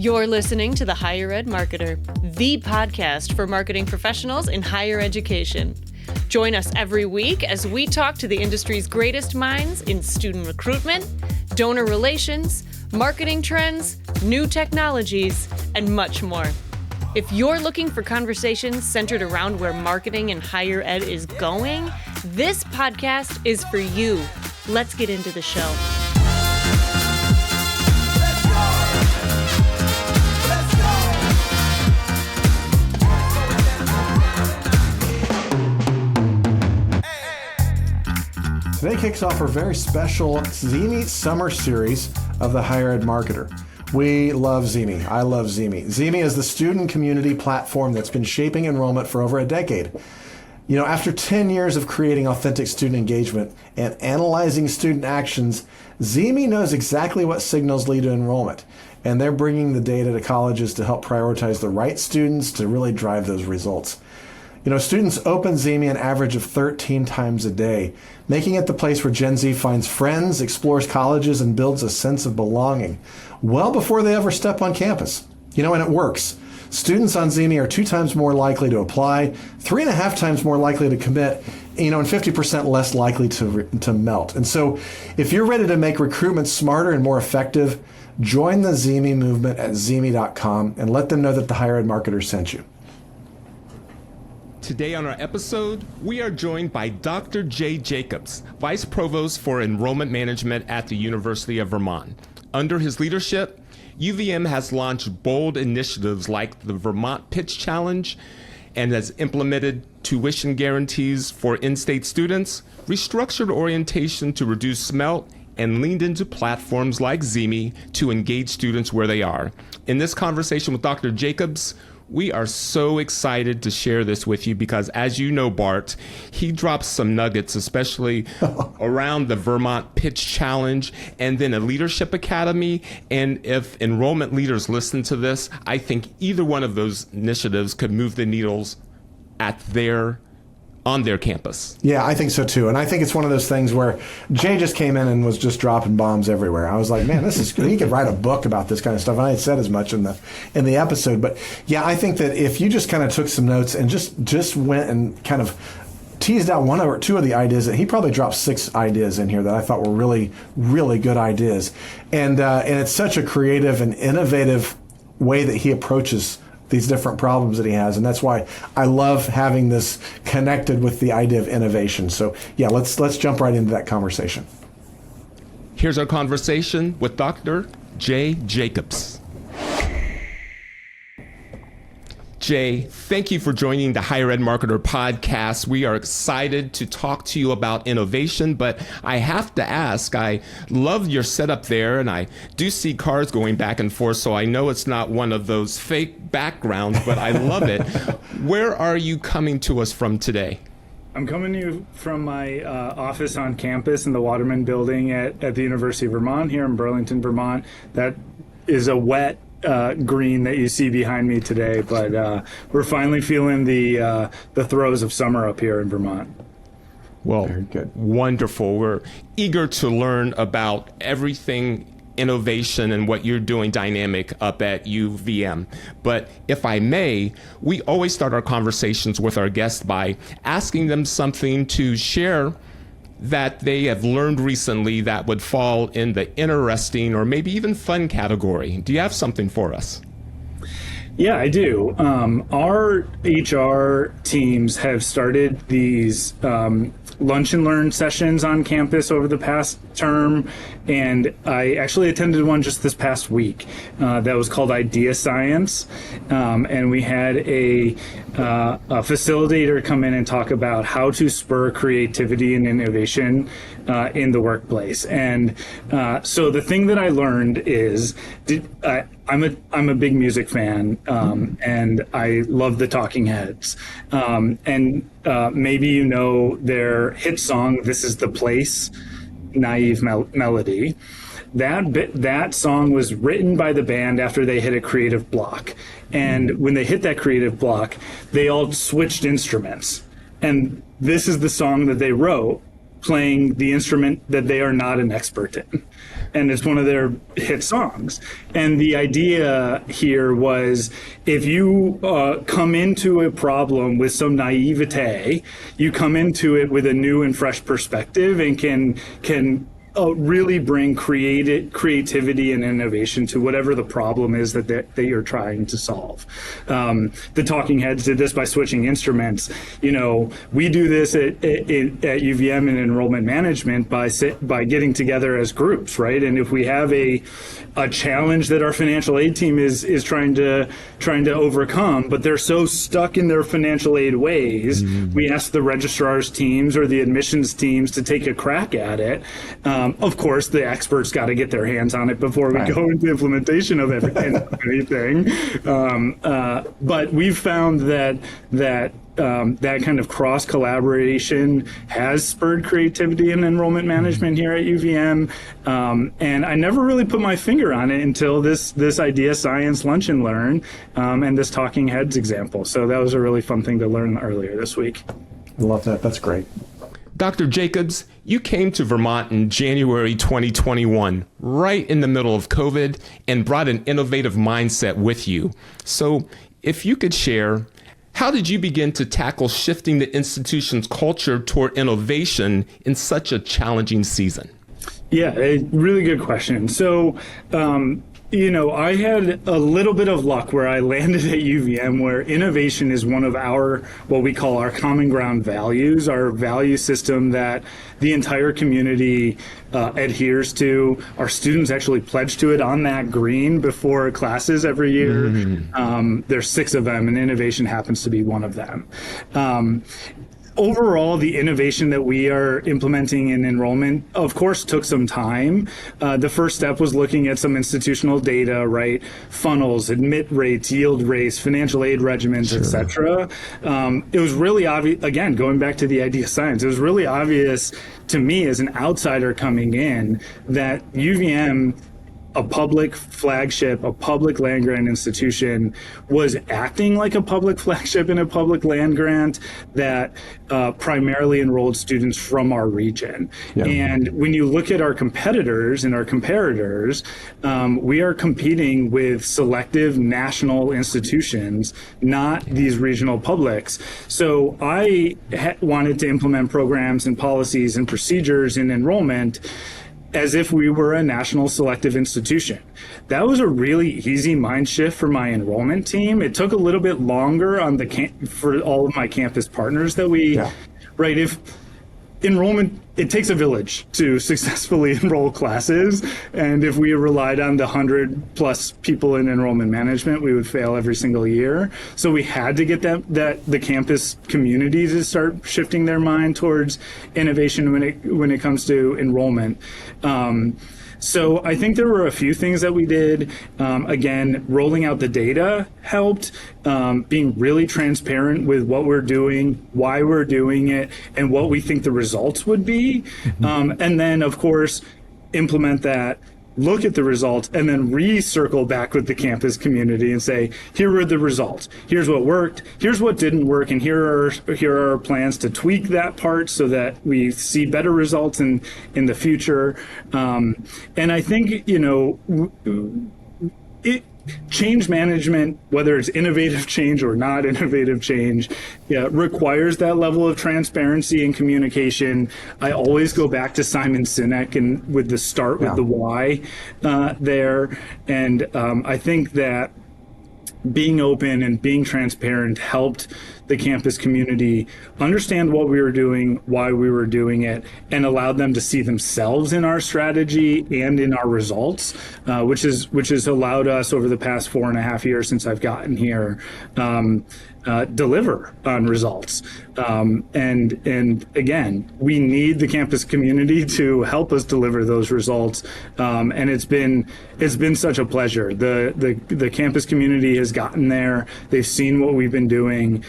You're listening to The Higher Ed Marketer, the podcast for marketing professionals in higher education. Join us every week as we talk to the industry's greatest minds in student recruitment, donor relations, marketing trends, new technologies, and much more. If you're looking for conversations centered around where marketing in higher ed is going, this podcast is for you. Let's get into the show. Today kicks off our very special ZeeMee summer series of the Higher Ed Marketer. We love ZeeMee. I love ZeeMee. ZeeMee is the student community platform that's been shaping enrollment for over a decade. You know, after 10 years of creating authentic student engagement and analyzing student actions, ZeeMee knows exactly what signals lead to enrollment. And they're bringing the data to colleges to help prioritize the right students to really drive those results. You know, students open ZeeMee an average of 13 times a day, making it the place where Gen Z finds friends, explores colleges, and builds a sense of belonging well before they ever step on campus. You know, and it works. Students on ZeeMee are 2 times more likely to apply, 3.5 times more likely to commit, you know, and 50% less likely to melt. And so if you're ready to make recruitment smarter and more effective, join the ZeeMee movement at ZeeMee.com and let them know that the Higher Ed Marketer sent you. Today on our episode, we are joined by Dr. Jay Jacobs, Vice Provost for Enrollment Management at the University of Vermont. Under his leadership, UVM has launched bold initiatives like the Vermont Pitch Challenge and has implemented tuition guarantees for in-state students, restructured orientation to reduce smelt, and leaned into platforms like ZeeMee to engage students where they are. In this conversation with Dr. Jacobs, we are so excited to share this with you because, as you know, Bart, he drops some nuggets, especially around the Vermont Pitch Challenge and then a Leadership Academy. And if enrollment leaders listen to this, I think either one of those initiatives could move the needles on their campus. Yeah, I think so too. And I think it's one of those things where Jay just came in and was just dropping bombs everywhere. I was like, man, this is good. He could write a book about this kind of stuff. And I had said as much in the episode. But yeah, I think that if you just kind of took some notes and just went and kind of teased out 1 or 2 of the ideas, that he probably dropped 6 ideas in here that I thought were really, really good ideas. And it's such a creative and innovative way that he approaches these different problems that he has. And that's why I love having this connected with the idea of innovation. So yeah, let's jump right into that conversation. Here's our conversation with Dr. Jay Jacobs. Jay, thank you for joining the Higher Ed Marketer podcast. We are excited to talk to you about innovation, but I have to ask, I love your setup there, and I do see cars going back and forth, so I know it's not one of those fake backgrounds, but I love it. Where are you coming to us from today? I'm coming to you from my office on campus in the Waterman building at the University of Vermont here in Burlington, Vermont. That is a wet green that you see behind me today, but we're finally feeling the throes of summer up here in Vermont. Well, very good. Wonderful. We're eager to learn about everything innovation and what you're doing dynamic up at UVM. But if I may, we always start our conversations with our guests by asking them something to share that they have learned recently that would fall in the interesting or maybe even fun category. Do you have something for us? Yeah, I do. Our HR teams have started these lunch and learn sessions on campus over the past term, and I actually attended one just this past week that was called Idea Science, and we had a facilitator come in and talk about how to spur creativity and innovation in the workplace. And so the thing that I learned is I'm a big music fan, and I love the Talking Heads. And maybe you know their hit song, "This Is the Place," Naive Melody. That song was written by the band after they hit a creative block. And when they hit that creative block, they all switched instruments. And this is the song that they wrote playing the instrument that they are not an expert in. And it's one of their hit songs. And the idea here was, if you come into a problem with some naivete, you come into it with a new and fresh perspective and can really bring creativity and innovation to whatever the problem is that you're trying to solve. The Talking Heads did this by switching instruments. We do this at UVM in Enrollment Management by getting together as groups, right? And if we have a challenge that our financial aid team is trying to overcome, but they're so stuck in their financial aid ways, we ask the registrar's teams or the admissions teams to take a crack at it. Of course, the experts got to get their hands on it before we go into implementation of anything. But we've found that kind of cross collaboration has spurred creativity in enrollment management here at UVM. And I never really put my finger on it until this idea science lunch and learn and this Talking Heads example. So that was a really fun thing to learn earlier this week. I love that. That's great. Dr. Jacobs, you came to Vermont in January 2021, right in the middle of COVID, and brought an innovative mindset with you. So if you could share, how did you begin to tackle shifting the institution's culture toward innovation in such a challenging season? Yeah, a really good question. So, I had a little bit of luck where I landed at UVM, where innovation is one of what we call our common ground values, our value system that the entire community adheres to. Our students actually pledge to it on that green before classes every year. There's 6 of them, and innovation happens to be one of them. Overall, the innovation that we are implementing in enrollment, of course, took some time. The first step was looking at some institutional data, right? Funnels, admit rates, yield rates, financial aid regimens, et cetera. It was really obvious, again, going back to the idea of science, it was really obvious to me as an outsider coming in that UVM, a public flagship, a public land grant institution, was acting like a public flagship in a public land grant that primarily enrolled students from our region. Yeah. And when you look at our competitors and our comparators, we are competing with selective national institutions, not these regional publics. So I wanted to implement programs and policies and procedures in enrollment as if we were a national selective institution. That was a really easy mind shift for my enrollment team. It took a little bit longer on for all of my campus partners that right? If enrollment, it takes a village to successfully enroll classes. And if we relied on the 100+ people in enrollment management, we would fail every single year. So we had to get the campus community to start shifting their mind towards innovation when it comes to enrollment. So I think there were a few things that we did. Again, rolling out the data helped, being really transparent with what we're doing, why we're doing it, and what we think the results would be. And then, of course, implement that, look at the results, and then recircle back with the campus community and say, here were the results. Here's what worked. Here's what didn't work. And here are our plans to tweak that part so that we see better results in the future. And I think, change management, whether it's innovative change or not innovative change, requires that level of transparency and communication. I always go back to Simon Sinek and with the why there. And I think that being open and being transparent helped the campus community understand what we were doing, why we were doing it, and allowed them to see themselves in our strategy and in our results, which has allowed us over the past 4.5 years since I've gotten here, deliver on results. And again, we need the campus community to help us deliver those results. And it's been such a pleasure. The campus community has gotten there. They've seen what we've been doing.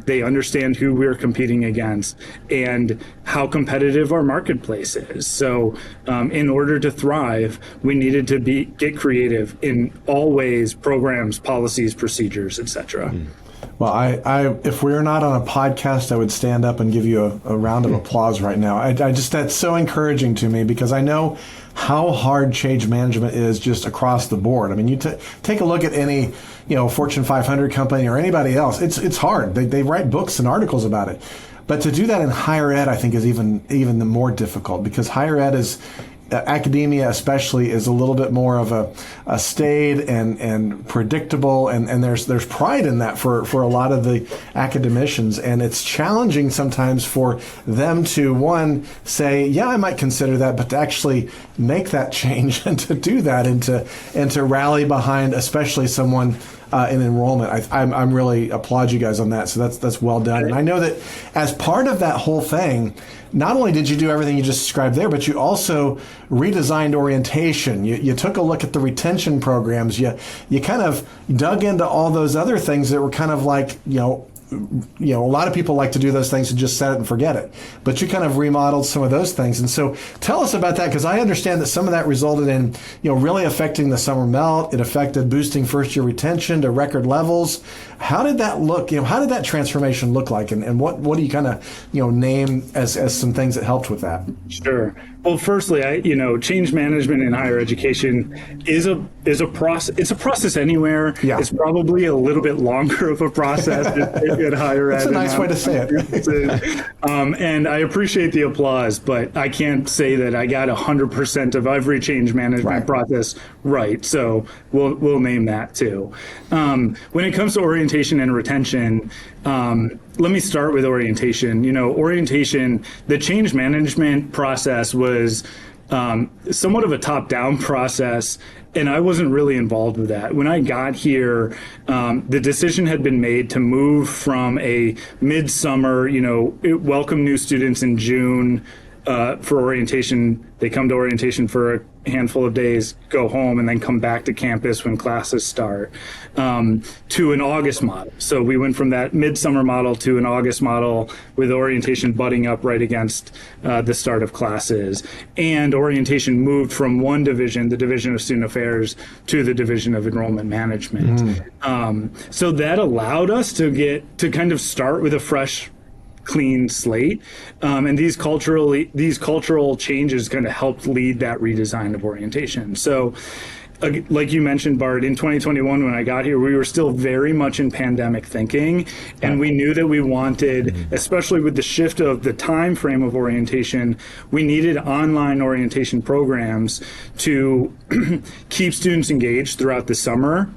They understand who we're competing against and how competitive our marketplace is. So in order to thrive, we needed to get creative in all ways, programs, policies, procedures, et cetera. Well, if we were not on a podcast, I would stand up and give you a round of applause right now. I just, that's so encouraging to me, because I know how hard change management is just across the board. I mean, you take a look at any, Fortune 500 company or anybody else. It's hard. They write books and articles about it. But to do that in higher ed, I think, is even more difficult, because higher ed is, academia especially, is a little bit more of a staid and predictable, and there's pride in that for a lot of the academicians, and it's challenging sometimes for them to, one, say, yeah, I might consider that, but to actually make that change and to do that and to rally behind, especially someone in enrollment. I'm really applaud you guys on that. So that's well done. And I know that as part of that whole thing, not only did you do everything you just described there, but you also redesigned orientation. You took a look at the retention programs. You kind of dug into all those other things that were kind of like, a lot of people like to do those things and just set it and forget it. But you kind of remodeled some of those things. And so tell us about that, because I understand that some of that resulted in, really affecting the summer melt. It affected boosting first year retention to record levels. How did that look? How did that transformation look like? And what do you kind of, name as some things that helped with that? Sure. Well, firstly, change management in higher education is a process. It's a process anywhere. Yeah. It's probably a little bit longer of a process at higher ed. That's a nice way to say it. And I appreciate the applause, but I can't say that I got 100% of every change management process right. So we'll name that too. When it comes to orientation and retention, let me start with orientation. Orientation, the change management process was somewhat of a top-down process, and I wasn't really involved with that. When I got here, the decision had been made to move from a midsummer, welcome new students in June for orientation. They come to orientation for a handful of days, go home, and then come back to campus when classes start, to an August model. So we went from that midsummer model to an August model, with orientation butting up right against the start of classes. And orientation moved from one division, the Division of Student Affairs, to the Division of Enrollment Management. So that allowed us to kind of start with a fresh, clean slate, and these cultural changes kind of helped lead that redesign of orientation. So, like you mentioned, Bart, in 2021, when I got here, we were still very much in pandemic thinking, and we knew that we wanted, especially with the shift of the time frame of orientation, we needed online orientation programs to keep students engaged throughout the summer,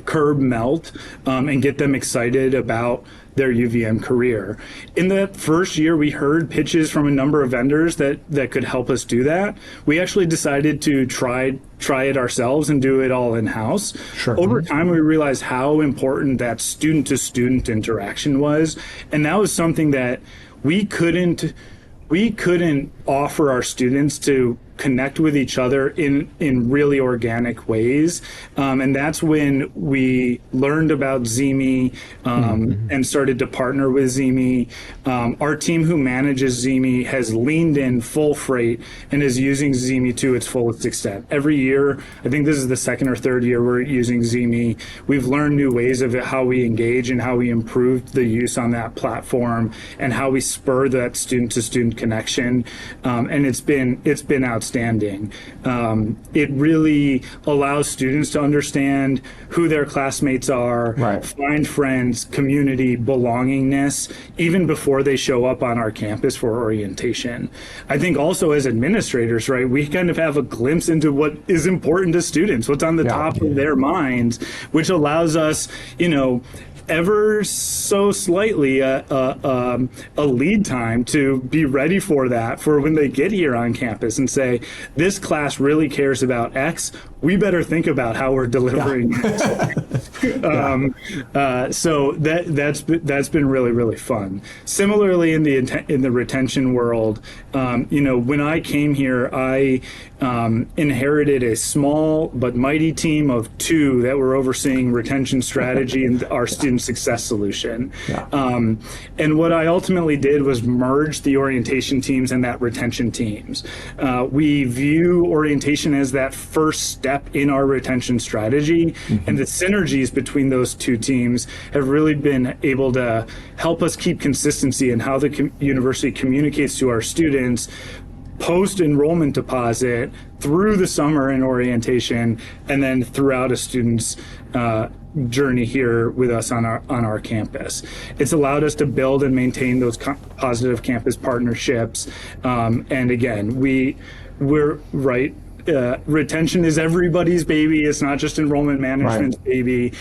curb melt, and get them excited about their UVM career. In the first year, we heard pitches from a number of vendors that could help us do that. We actually decided to try it ourselves and do it all in-house. Sure. Over time, we realized how important that student-to-student interaction was, and that was something that we couldn't offer our students to connect with each other in really organic ways. And that's when we learned about ZeeMee and started to partner with ZeeMee. Our team who manages ZeeMee has leaned in full freight and is using ZeeMee to its fullest extent. Every year, I think this is the second or third year we're using ZeeMee, we've learned new ways of how we engage and how we improved the use on that platform and how we spur that student-to-student connection. And it's been outstanding. It really allows students to understand who their classmates are, find friends, community, belongingness, even before they show up on our campus for orientation. I think also as administrators, we kind of have a glimpse into what is important to students, what's on the top of their minds, which allows us, ever so slightly a lead time to be ready for that, for when they get here on campus and say, this class really cares about X, we better think about how we're delivering. So that's been really, really fun. Similarly, in the retention world, when I came here, I inherited a small but mighty team of 2 that were overseeing retention strategy and our student success solution. Yeah. And what I ultimately did was merge the orientation teams and that retention teams. We view orientation as that first step in our retention strategy, and the synergies between those two teams have really been able to help us keep consistency in how the university communicates to our students post-enrollment deposit, through the summer in orientation, and then throughout a student's journey here with us on our campus. It's allowed us to build and maintain those positive campus partnerships. And again, we're right. Retention is everybody's baby. It's not just enrollment management's baby.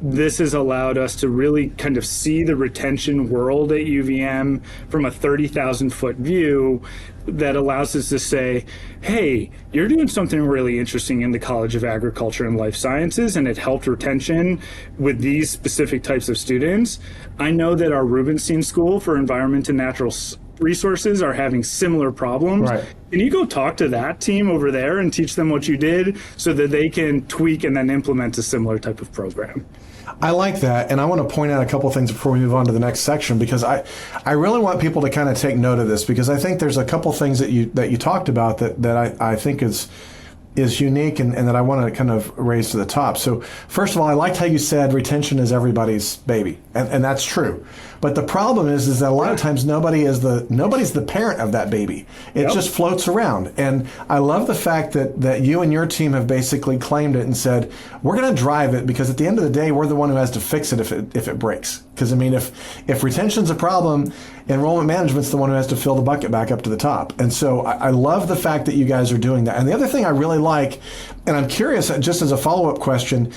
This has allowed us to really kind of see the retention world at UVM from a 30,000 foot view that allows us to say, hey, you're doing something really interesting in the College of Agriculture and Life Sciences, and it helped retention with these specific types of students. I know that our Rubenstein School for Environment and Natural Resources are having similar problems. Right. Can you go talk to that team over there and teach them what you did so that they can tweak and then implement a similar type of program? I like that, and I want to point out a couple things before we move on to the next section, because I really want people to kind of take note of this, because I think there's a couple things that you talked about that I think is unique and that I want to kind of raise to the top. So first of all, I liked how you said retention is everybody's baby, and that's true. But the problem is that a lot of times nobody's the parent of that baby. It just floats around. And I love the fact that you and your team have basically claimed it and said, we're going to drive it, because at the end of the day, we're the one who has to fix it if it breaks. Because I mean, if retention's a problem, enrollment management's the one who has to fill the bucket back up to the top. And so I love the fact that you guys are doing that. And the other thing I really like, and I'm curious, just as a follow-up question,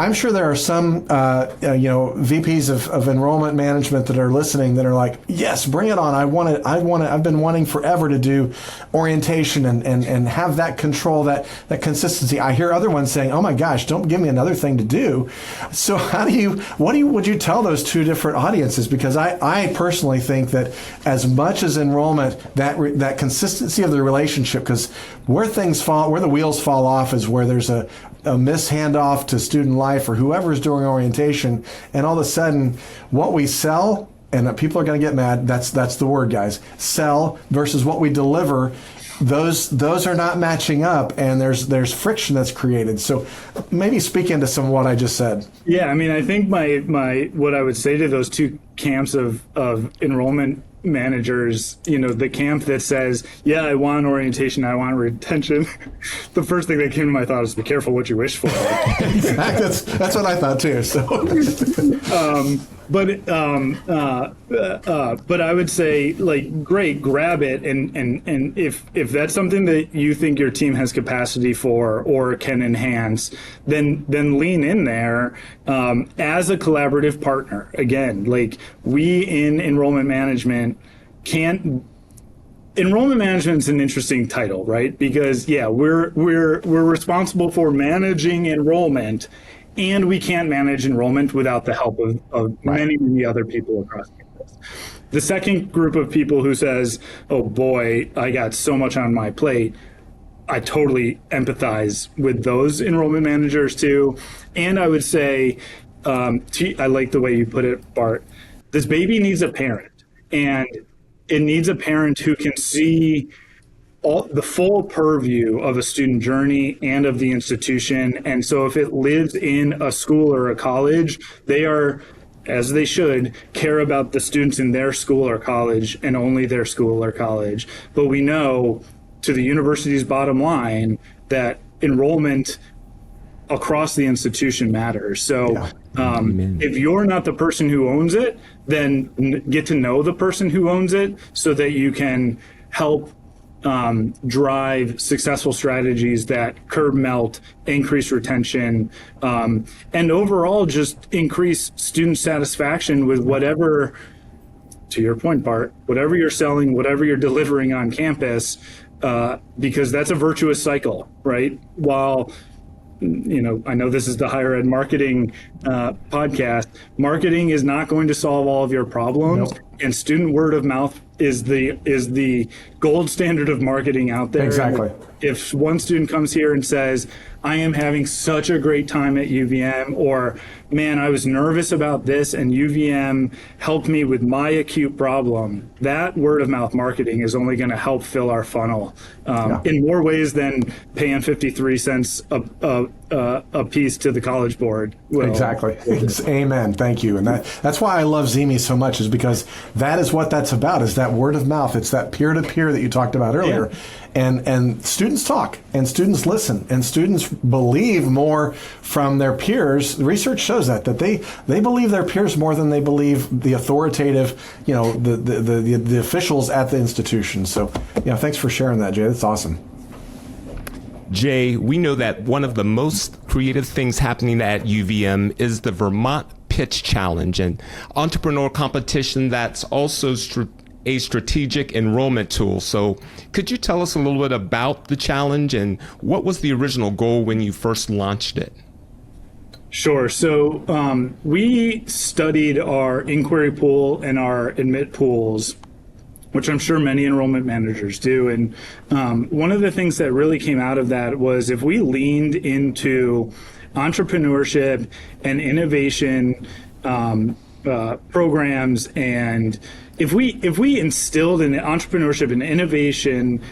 I'm sure there are some, VPs of enrollment management that are listening that are like, yes, bring it on. I've been wanting forever to do orientation and have that control, that consistency. I hear other ones saying, oh my gosh, don't give me another thing to do. So would you tell those two different audiences? Because I personally think that as much as enrollment, that consistency of the relationship, because where the wheels fall off is where there's a mishandoff to student life or whoever is doing orientation, and all of a sudden what we sell, and people are going to get mad, that's the word, guys, sell versus what we deliver, those are not matching up, and there's friction that's created. So maybe speak into some of what I just said. Yeah, I mean, I think my what I would say to those two camps of enrollment managers, the camp that says, yeah, I want orientation, I want retention, the first thing that came to my thought is be careful what you wish for. Exactly. That's what I thought too. So but I would say, like, great, grab it, and if that's something that you think your team has capacity for or can enhance, then lean in there as a collaborative partner. Again, like, we in enrollment management enrollment management is an interesting title, right? Because we're responsible for managing enrollment, and we can't manage enrollment without the help of many other people across campus. The second group of people who says, oh boy, I got so much on my plate, I totally empathize with those enrollment managers too. And I would say, I like the way you put it, Bart, this baby needs a parent, and it needs a parent who can see the full purview of a student journey and of the institution. And so if it lives in a school or a college, they are, as they should, care about the students in their school or college and only their school or college. But we know, to the university's bottom line, that enrollment across the institution matters. So if you're not the person who owns it, then get to know the person who owns it so that you can help drive successful strategies that curb melt, increase retention, and overall just increase student satisfaction with whatever, to your point, Bart, whatever you're selling, whatever you're delivering on campus, because that's a virtuous cycle, right? While, I know this is the higher ed marketing podcast, marketing is not going to solve all of your problems. Nope. And student word of mouth is the gold standard of marketing out there. Exactly. If one student comes here and says, I am having such a great time at UVM, or man, I was nervous about this and UVM helped me with my acute problem, that word of mouth marketing is only going to help fill our funnel in more ways than paying 53 cents a piece to the College Board. Exactly. Amen. Thank you. And that's why I love ZeeMee so much, is because that is what that's about, is that word of mouth. It's that peer-to-peer that you talked about earlier. Yeah. And students talk, and students listen, and students believe more from their peers. The research shows that they believe their peers more than they believe the authoritative, the officials at the institution. So, thanks for sharing that, Jay. That's awesome. Jay, we know that one of the most creative things happening at UVM is the Vermont Pitch Challenge, an entrepreneur competition that's also a strategic enrollment tool. So could you tell us a little bit about the challenge and what was the original goal when you first launched it? Sure. So we studied our inquiry pool and our admit pools, which I'm sure many enrollment managers do. And one of the things that really came out of that was if we leaned into entrepreneurship and innovation programs, and if we instilled in entrepreneurship and innovation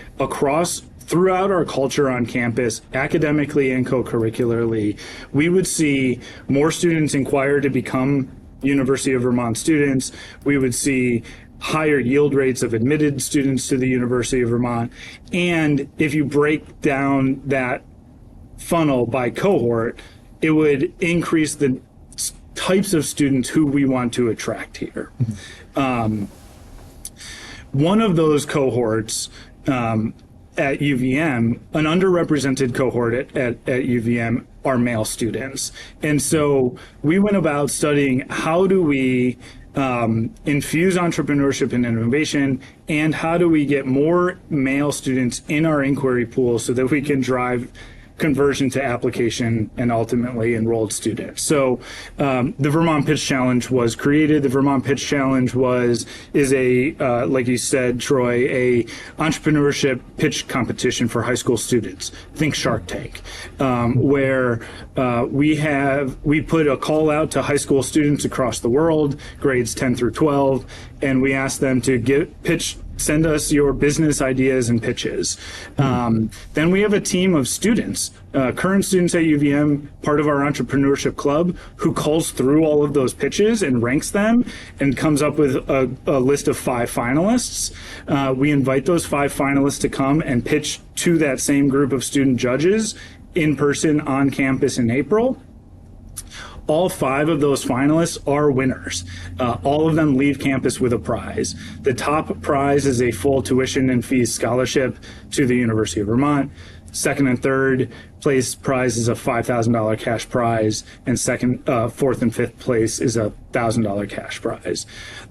throughout our culture on campus, academically and co-curricularly, we would see more students inquire to become University of Vermont students. We would see higher yield rates of admitted students to the University of Vermont. And if you break down that funnel by cohort, it would increase the types of students who we want to attract here. One of those cohorts at UVM, an underrepresented cohort at UVM, are male students. And so we went about studying how do we infuse entrepreneurship and innovation, and how do we get more male students in our inquiry pool so that we can drive conversion to application and ultimately enrolled students. So the Vermont Pitch Challenge was created. The Vermont Pitch Challenge is a like you said, Troy, a entrepreneurship pitch competition for high school students. Think Shark Tank, where we put a call out to high school students across the world, grades 10 through 12, and we asked them to send us your business ideas and pitches. Then we have a team of students, current students at UVM, part of our entrepreneurship club, who calls through all of those pitches and ranks them and comes up with a list of 5 finalists. We invite those 5 finalists to come and pitch to that same group of student judges in person on campus in April. All 5 of those finalists are winners. All of them leave campus with a prize. The top prize is a full tuition and fees scholarship to the University of Vermont. Second and third place prize is a $5,000 cash prize, and fourth and fifth place is a $1,000 cash prize.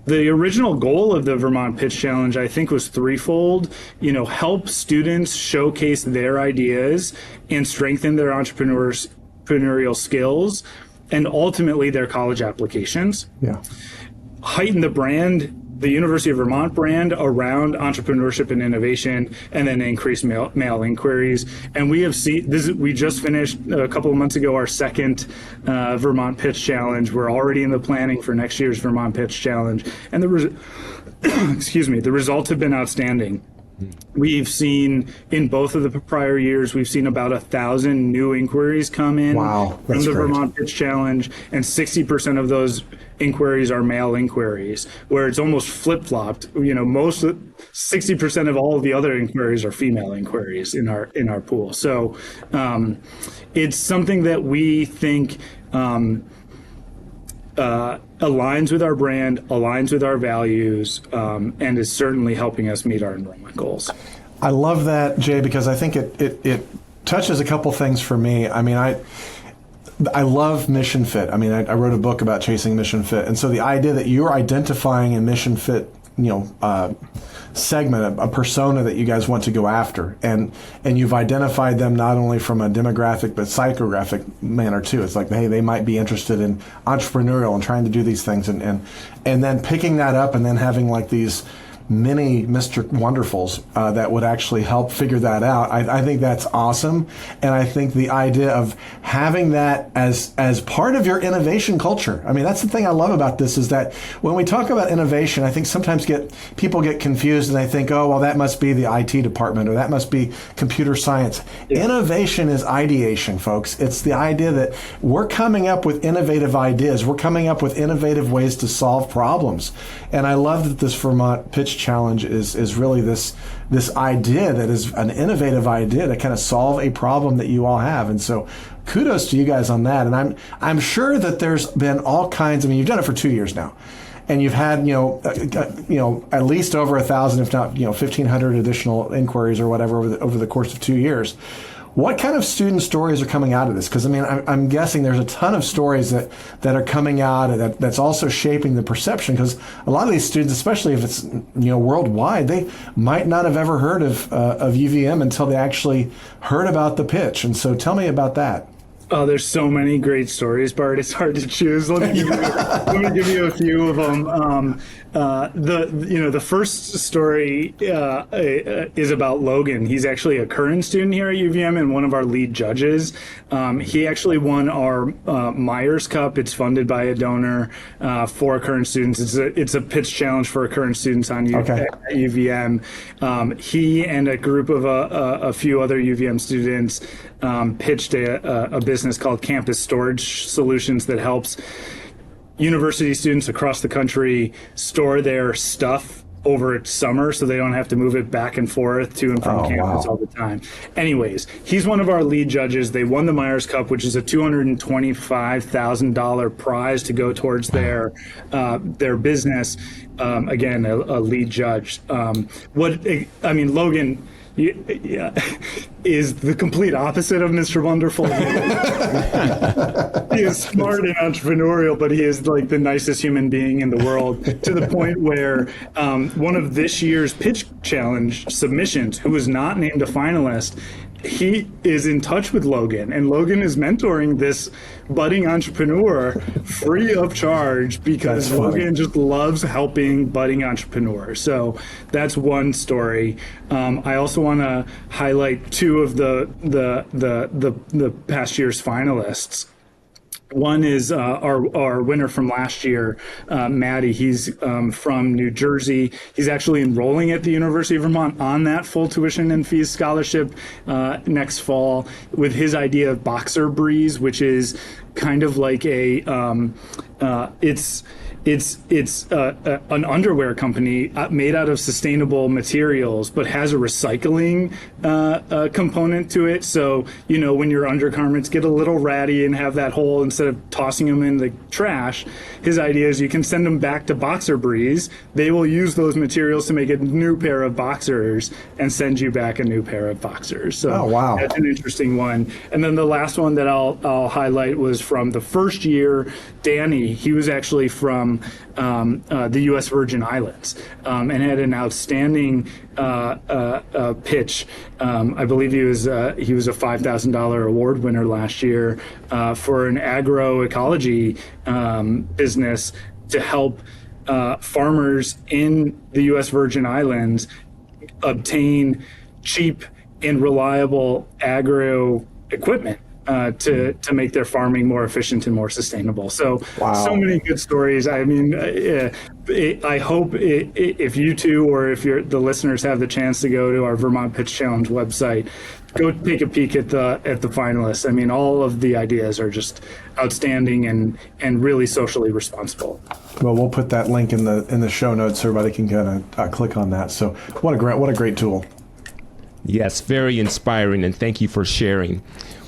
The original goal of the Vermont Pitch Challenge, I think, was threefold. Help students showcase their ideas and strengthen their entrepreneurial skills, and ultimately their college applications. Yeah. Heighten the University of Vermont brand around entrepreneurship and innovation, and then increase male inquiries. And we have seen this. We just finished a couple of months ago our second Vermont Pitch Challenge. We're already in the planning for next year's Vermont Pitch Challenge, and the results have been outstanding. We've seen in both of the prior years, we've seen about 1,000 new inquiries come in from the Vermont Pitch Challenge, and 60% of those inquiries are male inquiries, where it's almost flip-flopped. 60% of all of the other inquiries are female inquiries in our pool. So it's something that we think aligns with our brand, aligns with our values, and is certainly helping us meet our enrollment goals. I love that, Jay, because I think it touches a couple things for me. I mean, I love mission fit. I mean, I wrote a book about chasing mission fit. And so the idea that you're identifying a mission fit, segment, a persona that you guys want to go after, and you've identified them not only from a demographic but psychographic manner too. It's like, hey, they might be interested in entrepreneurial and trying to do these things, and then picking that up and then having like these many Mr. Wonderfuls that would actually help figure that out. I think that's awesome. And I think the idea of having that as part of your innovation culture. I mean, that's the thing I love about this, is that when we talk about innovation, I think sometimes people get confused and they think, oh, well, that must be the IT department, or that must be computer science. Yeah. Innovation is ideation, folks. It's the idea that we're coming up with innovative ideas. We're coming up with innovative ways to solve problems. And I love that this Vermont Pitch Challenge is really this idea that is an innovative idea to kind of solve a problem that you all have. And so kudos to you guys on that. And I'm sure that there's been all kinds. I mean, you've done it for 2 years now, and you've had at least over 1,000, if not 1,500 additional inquiries or whatever over the course of 2 years. What kind of student stories are coming out of this? Because I mean, I'm guessing there's a ton of stories that are coming out, and that's also shaping the perception. Because a lot of these students, especially if it's worldwide, they might not have ever heard of UVM until they actually heard about the pitch. And so, tell me about that. Oh, there's so many great stories, Bart. It's hard to choose. Let me give you a few of them. The first story is about Logan. He's actually a current student here at UVM and one of our lead judges. He actually won our Myers Cup. It's funded by a donor for current students. It's a pitch challenge for current students at UVM. He and a group of a few other UVM students pitched a business called Campus Storage Solutions that helps university students across the country store their stuff over summer so they don't have to move it back and forth to and from campus all the time. Anyways, he's one of our lead judges. They won the Myers Cup, which is a $225,000 prize to go towards their business. Again, a lead judge. Logan is the complete opposite of Mr. Wonderful. He is smart and entrepreneurial, but he is like the nicest human being in the world, to the point where one of this year's pitch challenge submissions, who was not named a finalist, he is in touch with Logan, and Logan is mentoring this budding entrepreneur free of charge because Logan just loves helping budding entrepreneurs. So that's one story. I also want to highlight two of the past year's finalists. One is our winner from last year, Maddie. He's from New Jersey. He's actually enrolling at the University of Vermont on that full tuition and fees scholarship next fall with his idea of Boxer Breeze, which is kind of like it's an underwear company made out of sustainable materials, but has a recycling component to it. So, when your undergarments get a little ratty and have that hole, instead of tossing them in the trash, his idea is you can send them back to Boxer Breeze. They will use those materials to make a new pair of boxers and send you back a new pair of boxers. So that's an interesting one. And then the last one that I'll highlight was from the first year, Danny. He was actually from the U.S. Virgin Islands and had an outstanding pitch. I believe he was a $5,000 award winner last year for an agroecology business to help farmers in the U.S. Virgin Islands obtain cheap and reliable agro equipment to make their farming more efficient and more sustainable. So so many good stories. I mean, I hope if you two or if the listeners have the chance to go to our Vermont Pitch Challenge website, go take a peek at the finalists. I mean, all of the ideas are just outstanding and really socially responsible. Well, we'll put that link in the show notes so everybody can kind of click on that. So what a great tool. Yes, very inspiring, and thank you for sharing.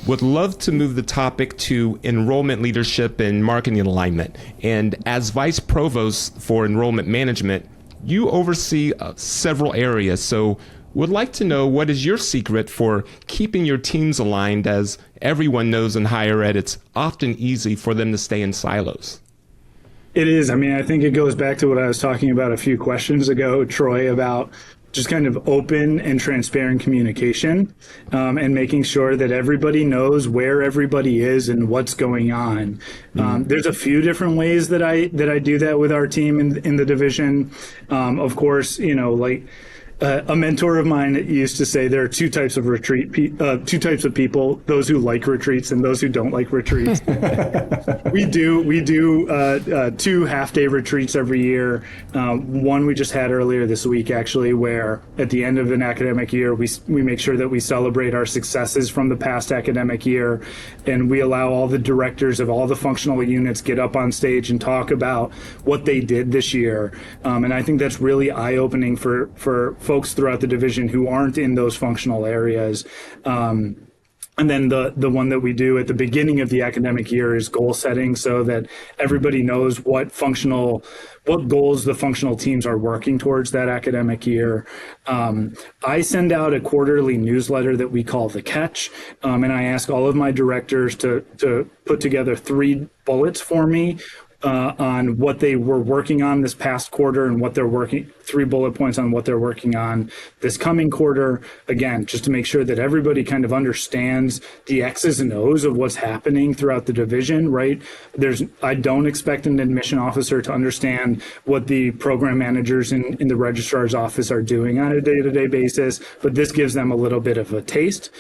Would love to move the topic to enrollment leadership and marketing alignment. And as Vice Provost for Enrollment Management, you oversee several areas. So would like to know, what is your secret for keeping your teams aligned? As everyone knows in higher ed, it's often easy for them to stay in silos. It is. I mean, I think it goes back to what I was talking about a few questions ago, Troy, about just kind of open and transparent communication, and making sure that everybody knows where everybody is and what's going on. There's a few different ways that I do that with our team in the division. Of course, a mentor of mine used to say there are two types of people: those who like retreats and those who don't like retreats. We do 2 half-day retreats every year. One we just had earlier this week, actually, where at the end of an academic year, we make sure that we celebrate our successes from the past academic year, and we allow all the directors of all the functional units get up on stage and talk about what they did this year. And I think that's really eye-opening for folks throughout the division who aren't in those functional areas. And then the one that we do at the beginning of the academic year is goal setting, so that everybody knows what goals the functional teams are working towards that academic year. I send out a quarterly newsletter that we call The Catch, and I ask all of my directors to put together 3 bullets for me on what they were working on this past quarter and what they're 3 bullet points on what they're working on this coming quarter. Again, just to make sure that everybody kind of understands the X's and O's of what's happening throughout the division, right? I don't expect an admission officer to understand what the program managers in the registrar's office are doing on a day-to-day basis, but this gives them a little bit of a taste.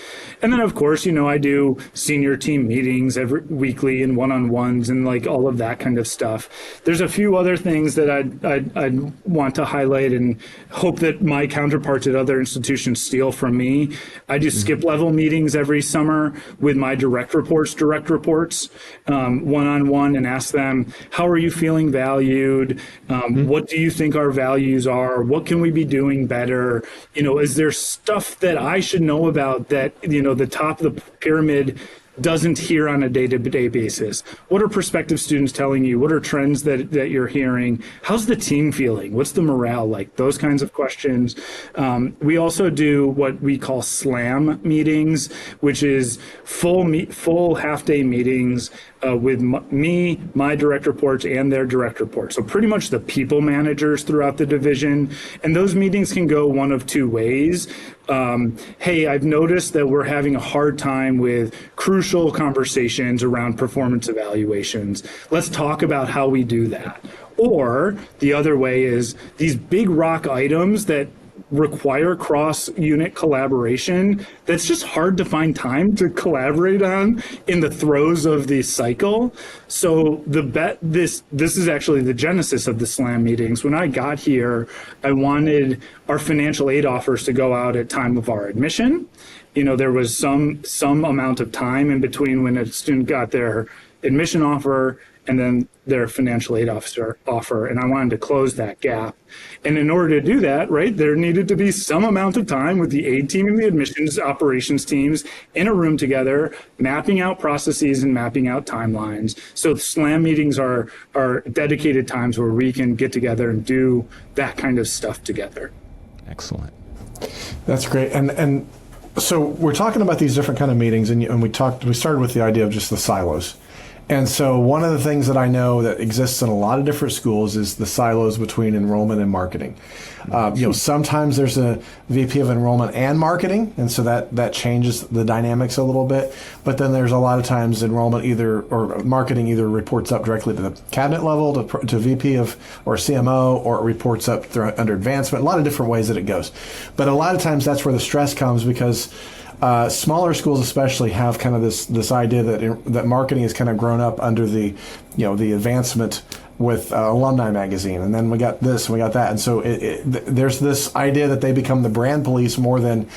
And then, of course, I do senior team meetings every weekly and one-on-ones and all of that kind of stuff. There's a few other things that I'd want to highlight and hope that my counterparts at other institutions steal from me. I do skip level meetings every summer with my direct reports, one-on-one, and ask them, how are you feeling valued? What do you think our values are? What can we be doing better? Is there stuff that I should know about that, the top of the pyramid doesn't hear on a day-to-day basis? What are prospective students telling you? What are trends that you're hearing? How's the team feeling? What's the morale like? Those kinds of questions. We also do what we call SLAM meetings, which is full half-day meetings with me, my direct reports, and their direct reports. So pretty much the people managers throughout the division. And those meetings can go one of 2 ways. Hey, I've noticed that we're having a hard time with crucial conversations around performance evaluations. Let's talk about how we do that. Or the other way is these big rock items that require cross-unit collaboration that's just hard to find time to collaborate on in the throes of the cycle. So this is actually the genesis of the SLAM meetings. When I got here, I wanted our financial aid offers to go out at time of our admission. There was some amount of time in between when a student got their admission offer and then their financial aid offer, and I wanted to close that gap. And in order to do that, right, there needed to be some amount of time with the aid team and the admissions operations teams in a room together, mapping out processes and mapping out timelines. So SLAM meetings are dedicated times where we can get together and do that kind of stuff together. Excellent. That's great. And so we're talking about these different kind of meetings, and we started with the idea of just the silos. And so one of the things that I know that exists in a lot of different schools is the silos between enrollment and marketing. Sometimes there's a VP of enrollment and marketing, and so that changes the dynamics a little bit. But then there's a lot of times marketing either reports up directly to the cabinet level, to VP or CMO, or it reports up under advancement. A lot of different ways that it goes. But a lot of times that's where the stress comes, because smaller schools especially have kind of this idea that marketing has kind of grown up under the advancement with Alumni Magazine, and then we got this and we got that, and so there's this idea that they become the brand police more than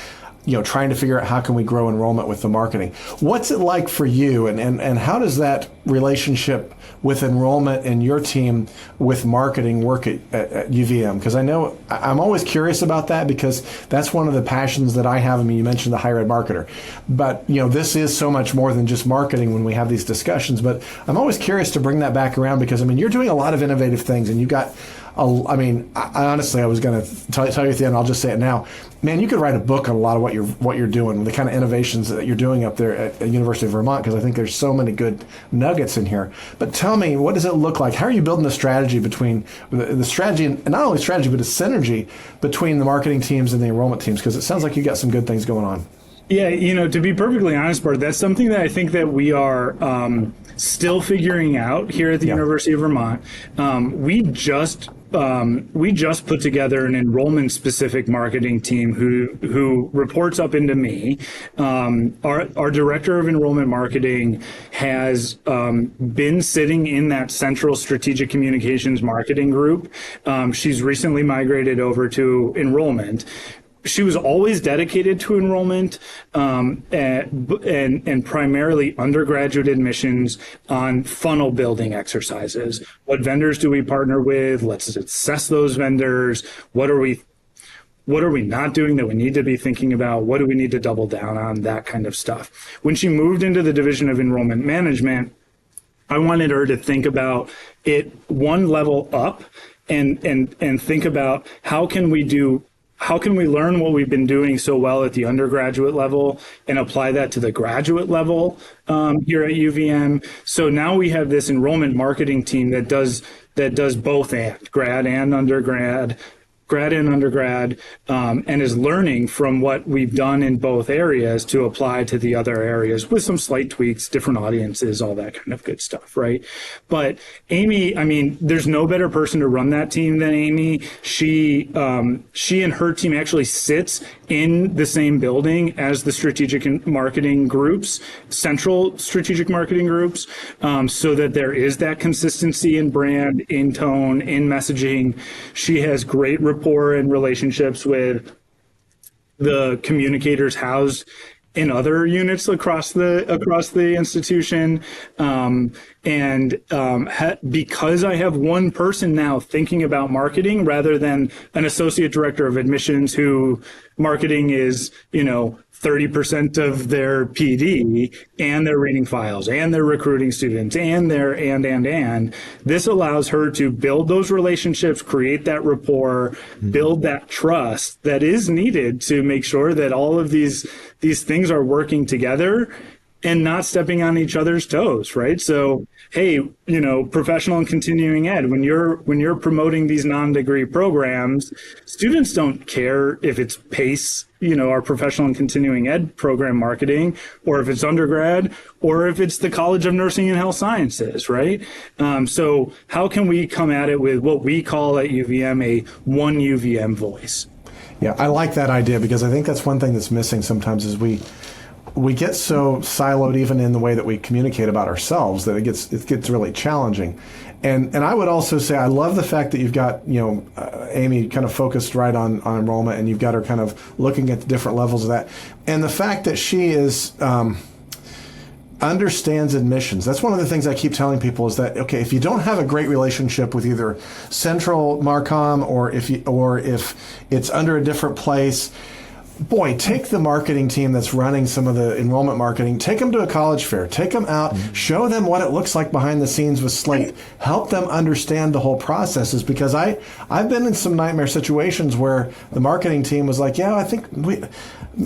trying to figure out how can we grow enrollment with the marketing. What's it like for you, and how does that relationship with enrollment and your team with marketing work at UVM? Because I know I'm always curious about that, because that's one of the passions that I have. I mean, you mentioned the higher ed marketer, but this is so much more than just marketing when we have these discussions. But I'm always curious to bring that back around, because I mean, you're doing a lot of innovative things, and you've got I honestly, I was going to tell you at the end, I'll just say it now. Man, you could write a book on a lot of what you're doing, the kind of innovations that you're doing up there at the University of Vermont, because I think there's so many good nuggets in here. But tell me, what does it look like? How are you building the strategy between the strategy, and not only strategy, but a synergy between the marketing teams and the enrollment teams? Because it sounds like you got some good things going on. Yeah, to be perfectly honest, Bart, that's something that I think that we are still figuring out here at the University of Vermont. We just put together an enrollment-specific marketing team who reports up into me. Our director of enrollment marketing has been sitting in that central strategic communications marketing group. She's recently migrated over to enrollment. She was always dedicated to enrollment and primarily undergraduate admissions on funnel building exercises. What vendors do we partner with? Let's assess those vendors. What are we not doing that we need to be thinking about? What do we need to double down on? That kind of stuff. When she moved into the Division of Enrollment Management, I wanted her to think about it one level up and think about how can we learn what we've been doing so well at the undergraduate level and apply that to the graduate level here at UVM? So now we have this enrollment marketing team that does both, grad and undergrad, and is learning from what we've done in both areas to apply to the other areas with some slight tweaks, different audiences, all that kind of good stuff, right? But Amy, there's no better person to run that team than Amy. She and her team actually sits in the same building as the strategic marketing groups, central strategic marketing groups, so that there is that consistency in brand, in tone, in messaging. She has great rapport and relationships with the communicators housed in other units across the institution, because I have one person now thinking about marketing rather than an associate director of admissions who marketing is 30% of their PD, and their reading files, and their recruiting students, and their and. This allows her to build those relationships, create that rapport, build that trust that is needed to make sure that all of these things are working together and not stepping on each other's toes, right? So, hey, professional and continuing ed, when you're promoting these non-degree programs, students don't care if it's PACE, our professional and continuing ed program marketing, or if it's undergrad, or if it's the College of Nursing and Health Sciences, right? So how can we come at it with what we call at UVM a one UVM voice? Yeah, I like that idea, because I think that's one thing that's missing sometimes is we get so siloed even in the way that we communicate about ourselves that it gets really challenging. And I would also say I love the fact that you've got Amy kind of focused right on enrollment, and you've got her kind of looking at the different levels of that, and the fact that she is understands admissions. That's one of the things I keep telling people is that, okay, if you don't have a great relationship with either Central Marcom or if it's under a different place, boy, take the marketing team that's running some of the enrollment marketing, take them to a college fair, take them out, show them what it looks like behind the scenes with Slate, help them understand the whole processes, because I've been in some nightmare situations where the marketing team was like, I think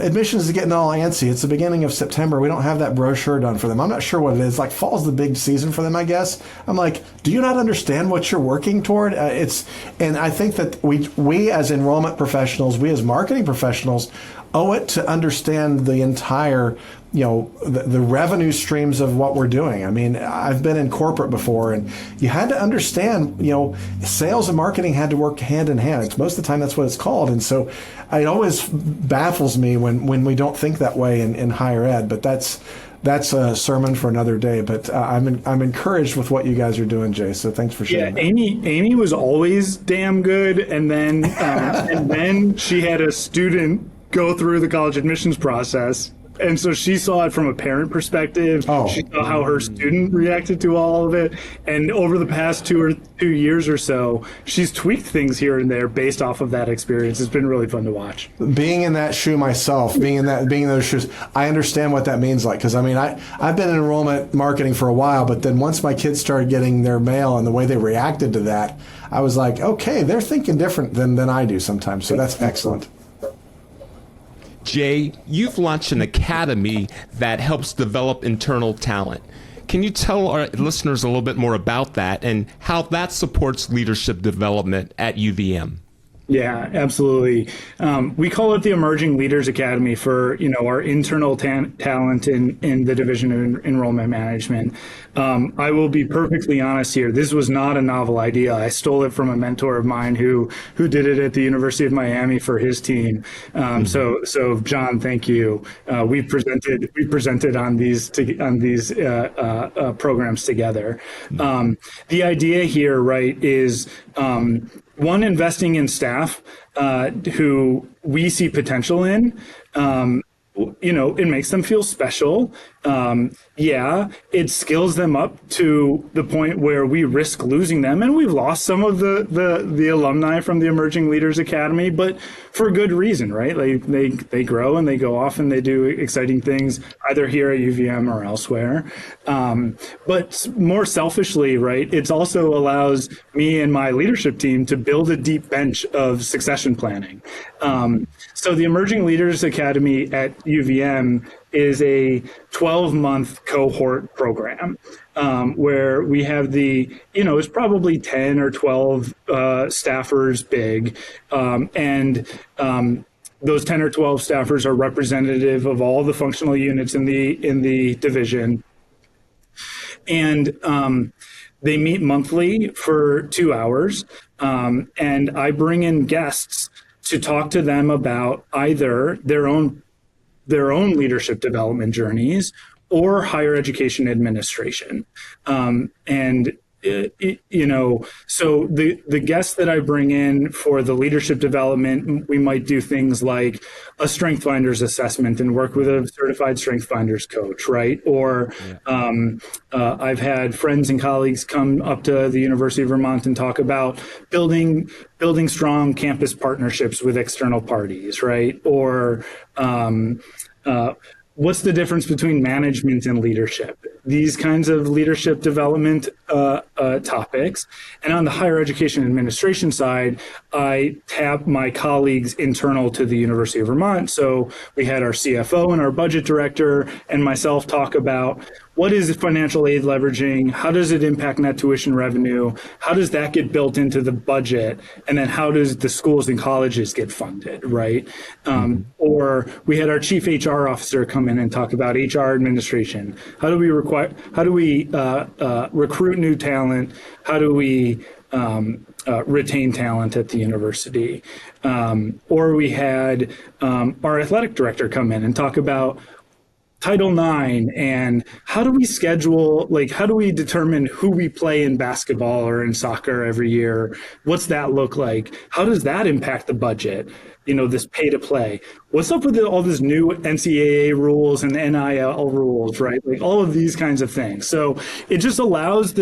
admissions is getting all antsy. It's the beginning of September. We don't have that brochure done for them. I'm not sure what it is. Like, fall's the big season for them, I guess. I'm like, do you not understand what you're working toward? And I think that we as enrollment professionals, we as marketing professionals, owe it to understand the entire, the revenue streams of what we're doing. I've been in corporate before, and you had to understand, sales and marketing had to work hand in hand. Most of the time, that's what it's called. And so it always baffles me when we don't think that way in higher ed. But that's a sermon for another day. But I'm encouraged with what you guys are doing, Jay. So thanks for sharing. Yeah, Amy was always damn good, and then she had a student go through the college admissions process And so she saw it from a parent perspective. Oh. She saw how her student reacted to all of it. And over the past 2 years or so, she's tweaked things here and there based off of that experience. It's been really fun to watch. Being in that shoe myself, being in those shoes, I understand what that means like. Because I mean, I've been in enrollment marketing for a while, but then once my kids started getting their mail and the way they reacted to that, I was like, okay, they're thinking different than I do sometimes. So that's excellent. Jay, you've launched an academy that helps develop internal talent. Can you tell our listeners a little bit more about that and how that supports leadership development at UVM? Yeah, absolutely. We call it the Emerging Leaders Academy for, our internal talent in the Division of Enrollment Management. I will be perfectly honest here. This was not a novel idea. I stole it from a mentor of mine who did it at the University of Miami for his team. So John, thank you. We presented on these programs together. The idea here, right, is one, investing in staff who we see potential in. It makes them feel special. It skills them up to the point where we risk losing them. And we've lost some of the alumni from the Emerging Leaders Academy, but for good reason, right? They grow and they go off and they do exciting things either here at UVM or elsewhere. But more selfishly, right, it also allows me and my leadership team to build a deep bench of succession planning. So the Emerging Leaders Academy at UVM is a 12-month cohort program where we have it's probably 10 or 12 staffers big. Those 10 or 12 staffers are representative of all the functional units in the division. And they meet monthly for 2 hours. And I bring in guests to talk to them about either their own leadership development journeys or higher education administration. So the guests that I bring in for the leadership development, we might do things like a Strength Finders assessment and work with a certified Strength Finders coach, right? Or I've had friends and colleagues come up to the University of Vermont and talk about building strong campus partnerships with external parties, right? Or what's the difference between management and leadership? These kinds of leadership development topics. And on the higher education administration side, I tap my colleagues internal to the University of Vermont. So we had our CFO and our budget director and myself talk about what is financial aid leveraging? How does it impact net tuition revenue? How does that get built into the budget? And then how does the schools and colleges get funded, right? Or we had our chief HR officer come in and talk about HR administration. How do we recruit new talent? How do we retain talent at the university? Or we had our athletic director come in and talk about Title IX and how do we schedule, how do we determine who we play in basketball or in soccer every year? What's that look like? How does that impact the budget? This pay to play. What's up with all this new NCAA rules and NIL rules, right? All of these kinds of things. So it just allows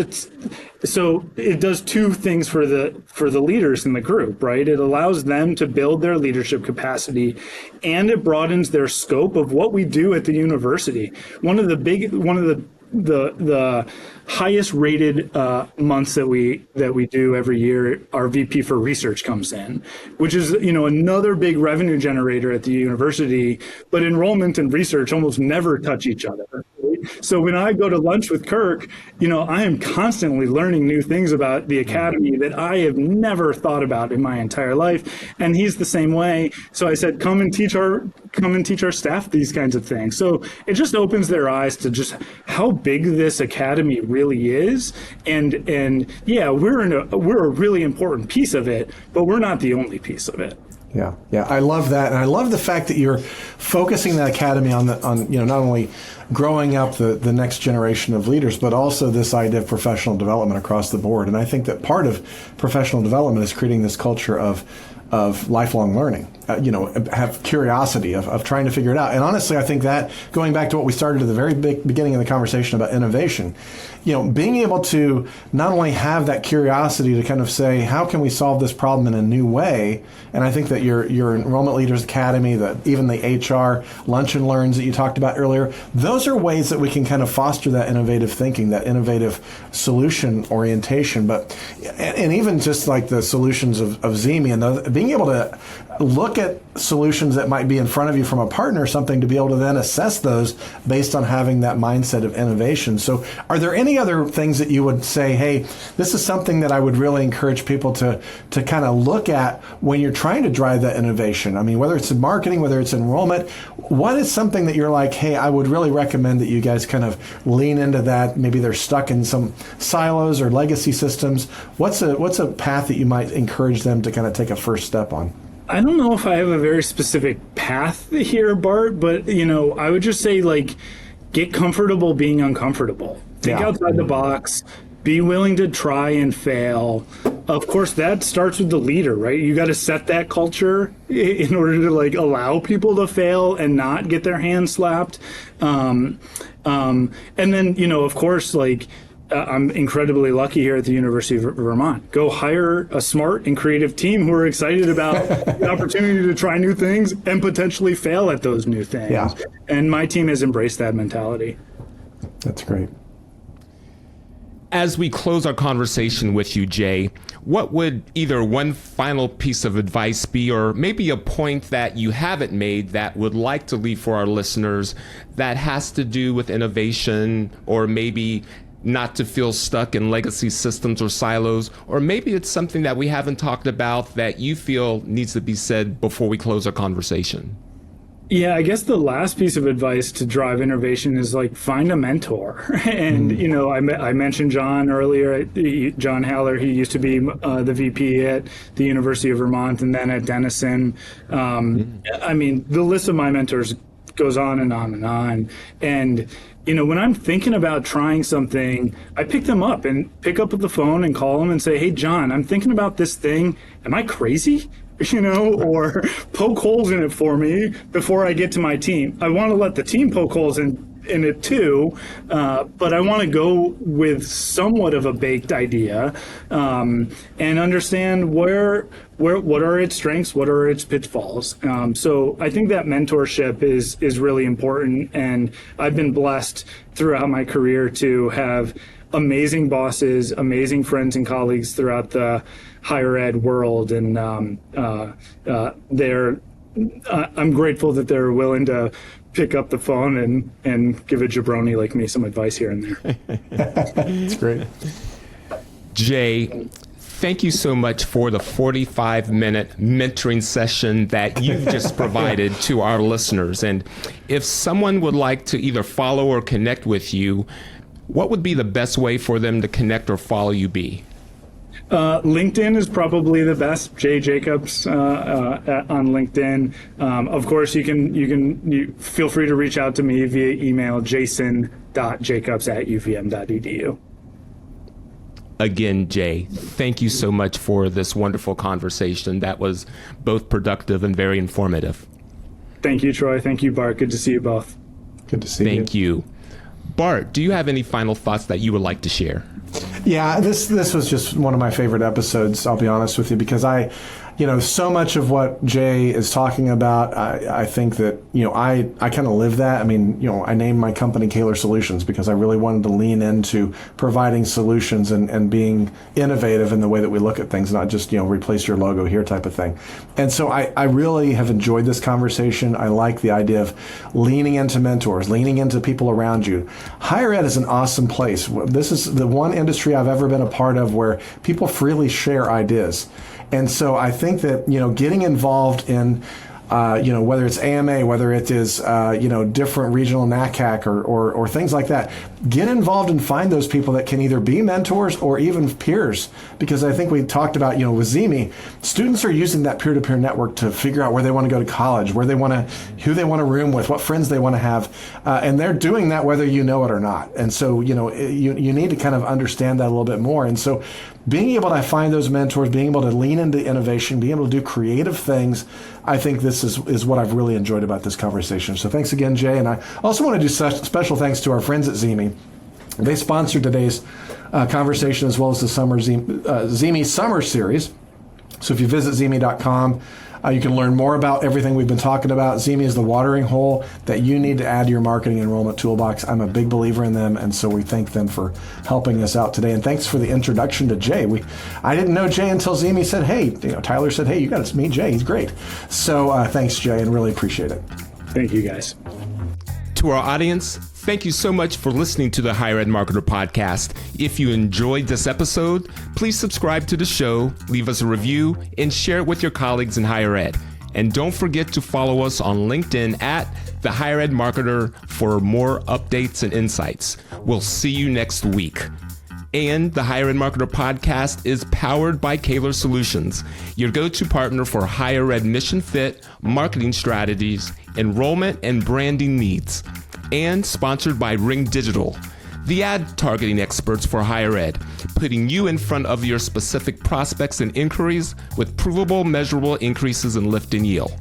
so it does two things for the leaders in the group, right? It allows them to build their leadership capacity, and it broadens their scope of what we do at the university. One of the highest rated months that we do every year, our VP for research comes in, which is another big revenue generator at the university. But enrollment and research almost never touch each other. Right? So when I go to lunch with Kirk, I am constantly learning new things about the academy that I have never thought about in my entire life, and he's the same way. So I said, come and teach our staff these kinds of things. So it just opens their eyes to just how big this academy really is, and we're a really important piece of it, but we're not the only piece of it. Yeah, I love that, and I love the fact that you're focusing the academy on not only growing up the next generation of leaders, but also this idea of professional development across the board. And I think that part of professional development is creating this culture of of lifelong learning, have curiosity of trying to figure it out. And honestly, I think that, going back to what we started at the very beginning of the conversation about innovation, being able to not only have that curiosity to kind of say, how can we solve this problem in a new way? And I think that your Enrollment Leaders Academy, even the HR lunch and learns that you talked about earlier, those are ways that we can kind of foster that innovative thinking, that innovative solution orientation. And even just like the solutions of ZeeMee and being able to look at solutions that might be in front of you from a partner or something, to be able to then assess those based on having that mindset of innovation. So are there any other things that you would say, hey, this is something that I would really encourage people to kind of look at when you're trying to drive that innovation? I mean, whether it's in marketing, whether it's enrollment, what is something that you're like, hey, I would really recommend that you guys kind of lean into that? Maybe they're stuck in some silos or legacy systems. What's a path that you might encourage them to kind of take a first step on? I don't know if I have a very specific path here, Bart, but, I would just say, get comfortable being uncomfortable. Think outside the box. Be willing to try and fail. Of course, that starts with the leader, right? You got to set that culture in order to allow people to fail and not get their hands slapped. And then, of course, I'm incredibly lucky here at the University of Vermont. Go hire a smart and creative team who are excited about the opportunity to try new things and potentially fail at those new things. Yeah. And my team has embraced that mentality. That's great. As we close our conversation with you, Jay, what would either one final piece of advice be, or maybe a point that you haven't made that would like to leave for our listeners that has to do with innovation, or maybe not to feel stuck in legacy systems or silos, or maybe it's something that we haven't talked about that you feel needs to be said before we close our conversation? Yeah, I guess the last piece of advice to drive innovation is find a mentor. And, I mentioned John earlier, John Haller. He used to be the VP at the University of Vermont and then at Denison. I mean, the list of my mentors goes on and on and on. And, when I'm thinking about trying something, I pick them up and pick up the phone and call them and say, hey, John, I'm thinking about this thing. Am I crazy? Or poke holes in it for me before I get to my team. I want to let the team poke holes in it too, but I want to go with somewhat of a baked idea and understand what are its strengths, what are its pitfalls. So I think that mentorship is really important, and I've been blessed throughout my career to have amazing bosses, amazing friends and colleagues throughout the higher ed world, and I'm grateful that they're willing to pick up the phone and give a jabroni like me some advice here and there. That's great. Jay, thank you so much for the 45-minute mentoring session that you've just provided to our listeners. And if someone would like to either follow or connect with you, what would be the best way for them to connect or follow you be? LinkedIn is probably the best. Jay Jacobs on LinkedIn. Of course, you feel free to reach out to me via email, jason.jacobs@uvm.edu. Again, Jay, thank you so much for this wonderful conversation. That was both productive and very informative. Thank you, Troy. Thank you, Bart. Good to see you both. Good to see you. Thank you. Bart, do you have any final thoughts that you would like to share? Yeah, this was just one of my favorite episodes, I'll be honest with you, because so much of what Jay is talking about, I think that, I kind of live that. I mean, I named my company Kaler Solutions because I really wanted to lean into providing solutions and being innovative in the way that we look at things, not just, replace your logo here type of thing. And so I really have enjoyed this conversation. I like the idea of leaning into mentors, leaning into people around you. Higher ed is an awesome place. This is the one industry I've ever been a part of where people freely share ideas. And so I think that, getting involved in, whether it's AMA, whether it is, different regional NACAC or things like that, get involved and find those people that can either be mentors or even peers. Because I think we talked about, with ZeeMee, students are using that peer-to-peer network to figure out where they want to go to college, who they want to room with, what friends they want to have. And they're doing that whether you know it or not. And so, you need to kind of understand that a little bit more. And so being able to find those mentors, being able to lean into innovation, being able to do creative things, I think this is what I've really enjoyed about this conversation. So thanks again, Jay. And I also want to do special thanks to our friends at ZeeMee. They sponsored today's conversation as well as the ZeeMee Summer Series. So if you visit ZeeMee.com, you can learn more about everything we've been talking about. ZeeMee is the watering hole that you need to add to your marketing enrollment toolbox. I'm a big believer in them, and so we thank them for helping us out today. And thanks for the introduction to Jay. I didn't know Jay until ZeeMee said, hey, Tyler said, hey, you got to meet Jay. He's great. So thanks, Jay, and really appreciate it. Thank you, guys. To our audience, thank you so much for listening to the Higher Ed Marketer Podcast. If you enjoyed this episode, please subscribe to the show, leave us a review, and share it with your colleagues in higher ed. And don't forget to follow us on LinkedIn at The Higher Ed Marketer for more updates and insights. We'll see you next week. And the Higher Ed Marketer Podcast is powered by Kaler Solutions, your go-to partner for higher ed mission fit, marketing strategies, enrollment, and branding needs. And sponsored by Ring Digital, the ad targeting experts for higher ed, putting you in front of your specific prospects and inquiries with provable, measurable increases in lift and yield.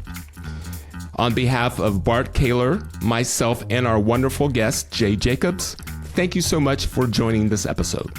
On behalf of Bart Kaler, myself, and our wonderful guest, Jay Jacobs, thank you so much for joining this episode.